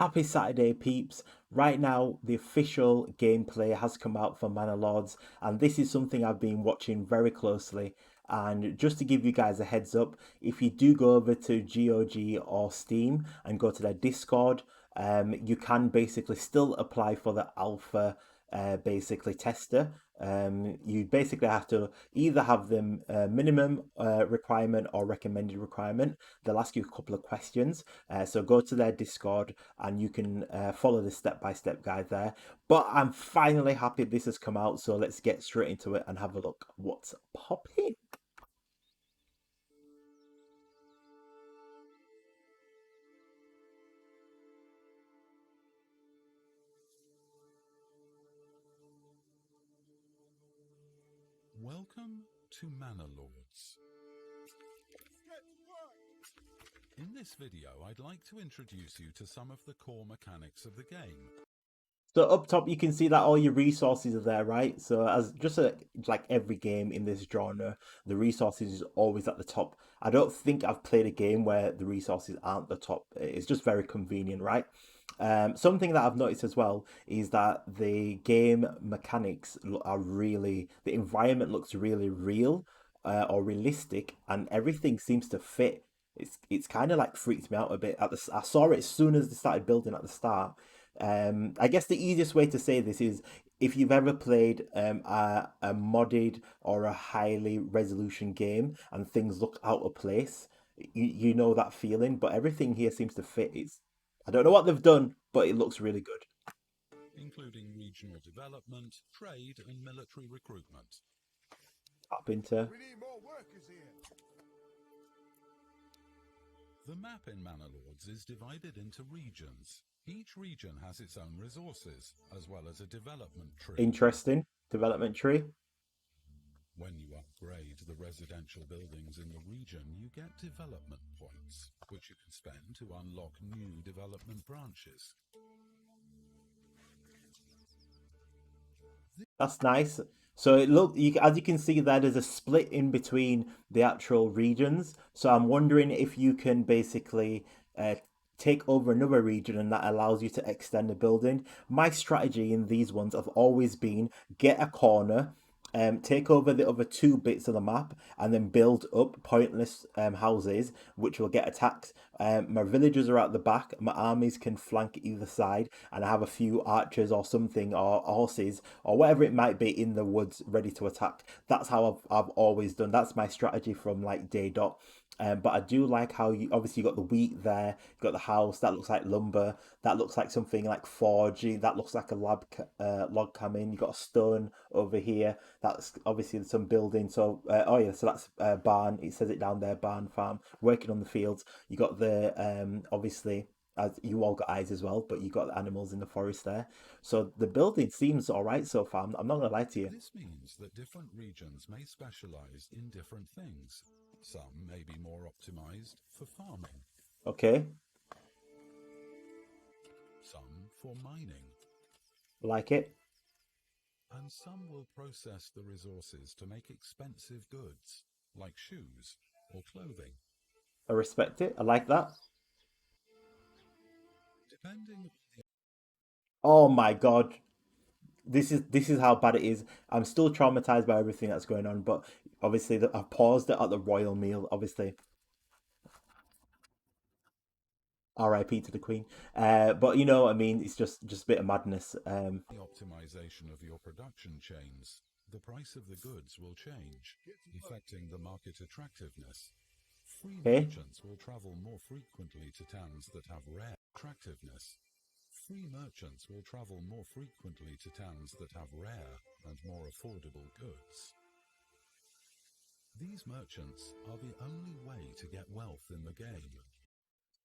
Happy Saturday, peeps. Right now, the official gameplay has come out for Manor Lords, and this is something I've been watching very closely. And just to give you guys a heads up, if you do go over to GOG or Steam and go to their Discord, you can basically still apply for the alpha basically tester. You basically have to either have the minimum requirement or recommended requirement. They'll ask you a couple of questions. So go to their Discord and you can follow the step-by-step guide there. But I'm finally happy this has come out, so let's get straight into it and have a look what's popping. Welcome to Manor Lords. In this video, I'd like to introduce you to some of the core mechanics of the game. So up top, you can see that all your resources are there, right? So as just like every game in this genre, the resources is always at the top. I don't think I've played a game where the resources aren't the top. It's just very convenient, right? Something that I've noticed as well is that the game mechanics are really, the environment looks really real or realistic, and everything seems to fit. It's kind of like freaked me out a bit. I saw it as soon as they started building at the start. I guess the easiest way to say this is if you've ever played a modded or a highly resolution game and things look out of place, you know that feeling. But everything here seems to fit. I don't know what they've done, but it looks really good. Including regional development, trade, and military recruitment. Up into. We need more workers here. The map in Manor Lords is divided into regions. Each region has its own resources, as well as a development tree. Interesting development tree. When you upgrade the residential buildings in the region, you get development points, which you can spend to unlock new development branches. That's nice. So as you can see there, there's a split in between the actual regions. So I'm wondering if you can basically take over another region and that allows you to extend the building. My strategy in these ones have always been get a corner, take over the other two bits of the map, and then build up pointless houses which will get attacked. My villagers are at the back, my armies can flank either side, and I have a few archers or something, or horses, or whatever it might be in the woods ready to attack. That's how I've always done. That's my strategy from like day dot. But I do like how you obviously you got the wheat there, you got the house that looks like lumber, that looks like something like forging, that looks like a log cabin. You got a stone over here. That's obviously some building. So oh yeah, so that's barn. It says it down there, barn farm. Working on the fields. You got the obviously as you all got eyes as well, but you got the animals in the forest there. So the building seems all right so far. I'm not gonna lie to you. This means that different regions may specialize in different things. Some may be more optimized for farming. Okay. Some for mining. Like it. And some will process the resources to make expensive goods, like shoes or clothing. I respect it. I like that. Depending. Oh my god. This is how bad it is. I'm still traumatized by everything that's going on, but obviously I paused it at the royal meal. Obviously, R.I.P. to the Queen. But you know what I mean. It's just a bit of madness. The optimization of your production chains, the price of the goods will change, affecting the market attractiveness. Free Okay. merchants will travel more frequently to towns that have rare attractiveness. Free merchants will travel more frequently to towns that have rare and more affordable goods. These merchants are the only way to get wealth in the game.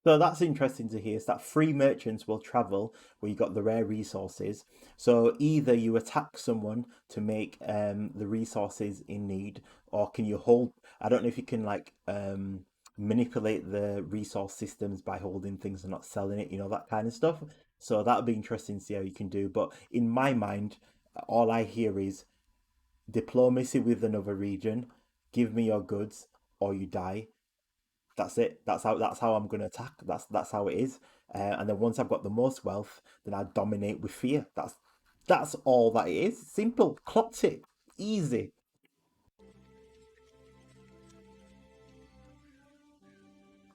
So that's interesting to hear. Is that free merchants will travel where you got the rare resources. So either you attack someone to make the resources in need, or can you hold? I don't know if you can like manipulate the resource systems by holding things and not selling it. You know that kind of stuff. So that would be interesting to see how you can do. But in my mind, all I hear is diplomacy with another region. Give me your goods, or you die. That's it. That's how I'm gonna attack. That's how it is. And then once I've got the most wealth, then I dominate with fear. That's all that it is. Simple. Clocked it. Easy.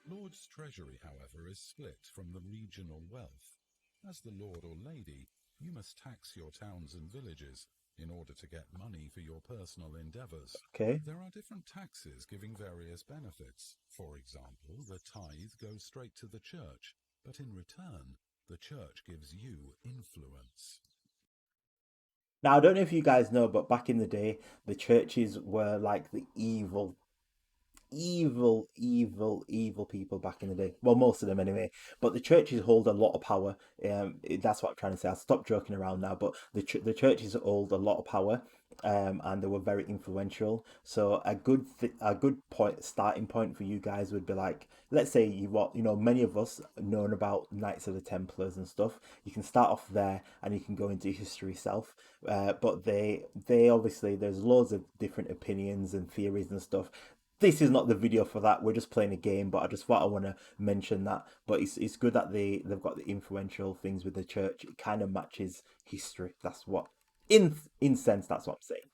Lord's treasury, however, is split from the regional wealth. As the lord or lady, you must tax your towns and villages in order to get money for your personal endeavours. Okay. There are different taxes giving various benefits. For example, the tithe goes straight to the church, but in return, the church gives you influence. Now I don't know if you guys know, but back in the day, the churches were like the evil people back in the day. Well, most of them anyway. But the churches hold a lot of power. That's what I'm trying to say. I'll stop joking around now. But the churches hold a lot of power, and they were very influential. So a good point starting point for you guys would be like, let's say many of us known about Knights of the Templars and stuff. You can start off there, and you can go into history self. But they obviously there's loads of different opinions and theories and stuff. This is not the video for that. We're just playing a game, but I just thought I want to mention that. But it's good that they've got the influential things with the church. It kind of matches history. That's what in sense that's what I'm saying.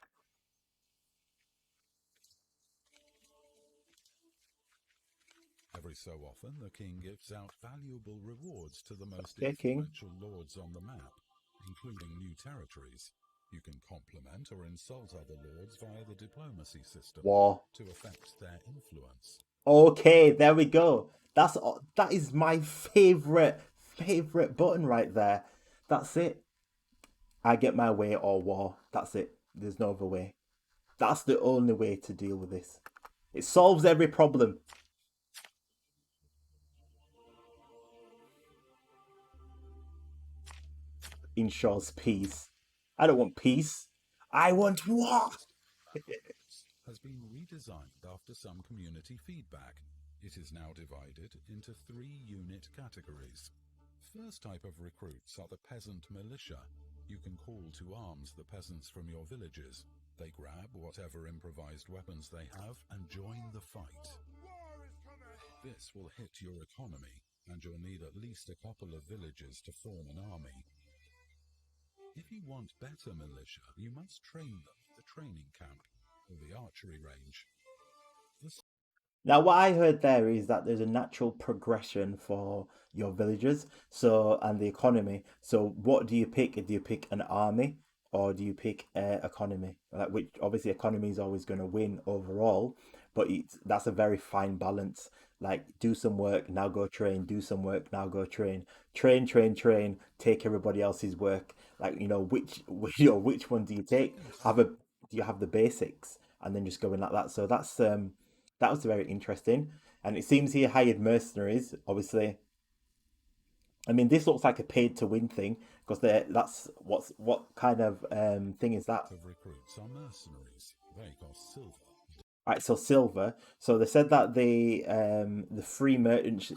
Every so often, the king gives out valuable rewards to the most Okay, King. influential lords on the map, including new territories. You can compliment or insult other lords via the diplomacy system War. to affect their influence. Okay, there we go. That is my favorite button right there. That's it. I get my way or war. That's it. There's no other way. That's the only way to deal with this. It solves every problem. Ensures peace. I don't want peace. I want war. Has been redesigned after some community feedback. It is now divided into 3 unit categories. First type of recruits are the peasant militia. You can call to arms the peasants from your villages. They grab whatever improvised weapons they have and join the fight. This will hit your economy, and you'll need at least a couple of villages to form an army. If you want better militia, you must train them at the training camp or the archery range. The Now, what I heard there is that there's a natural progression for your villagers, so and the economy. So, what do you pick? Do you pick an army or do you pick economy? Like, which obviously economy is always going to win overall, but that's a very fine balance. Like, do some work, now go train. Do some work, now go train. Train, train, train. Take everybody else's work. Like, which one do you take? second Do you have the basics and then just go in like that? So that was very interesting. And it seems he hired mercenaries, obviously. I mean, this looks like a paid to win thing because that's what kind of thing is that? of recruits are mercenaries. They cost silver. Right, so silver. So they said that the free merchants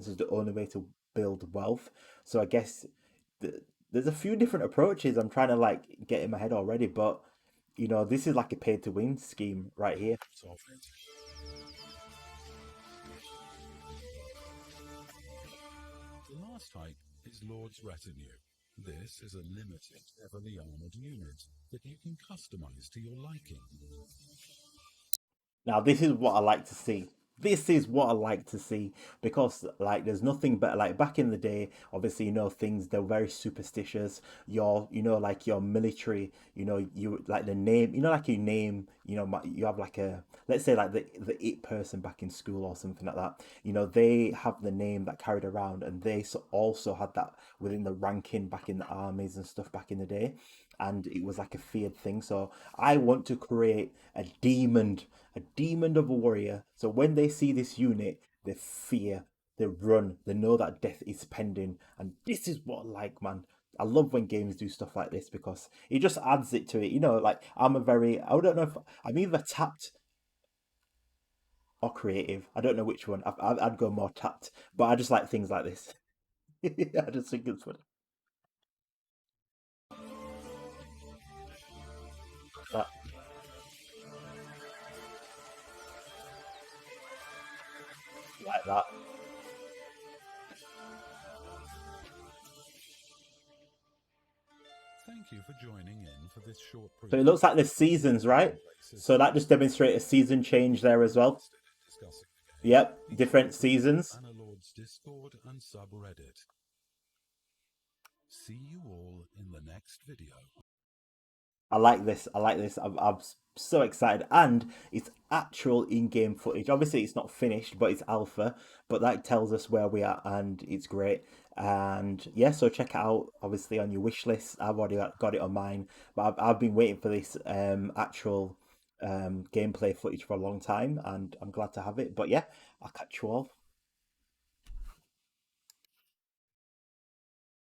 is the only way to build wealth. So I guess there's a few different approaches. I'm trying to like get in my head already, but this is like a paid to win scheme right here. Of it. The last type is Lord's Retinue. This is a limited, heavily armoured unit that you can customize to your liking. Now, this is what I like to see. This is what I like to see because, like, there's nothing better. Like back in the day, obviously, things they're very superstitious. Like your military, you like the name, like you name, you have like let's say like the it person back in school or something like that. They have the name that carried around, and they also had that within the ranking back in the armies and stuff back in the day, and it was like a feared thing. So I want to create a demon of a warrior. So when they see this unit, they fear, they run, they know that death is pending, and this is what I like, man. I love when games do stuff like this because it just adds it to it. Like I don't know if I'm either tapped or creative. I don't know which one. I'd go more tapped, but I just like things like this. I just think it's funny. That like that. Thank you for joining in for this short So it looks preview like the of the seasons, right? gameplay So system. that just demonstrates a season change there as If you're well. interested in discussing the game, Yep, be sure different to join the seasons. Manor Lords Discord and subreddit. See you all in the next video. I like this. I like this. I'm so excited. And it's actual in-game footage. Obviously, it's not finished, but it's alpha. But that tells us where we are, and it's great. And yeah, so check it out. Obviously, on your wish list. I've already got it on mine, but I've been waiting for this actual gameplay footage for a long time, and I'm glad to have it. But yeah, I'll catch you all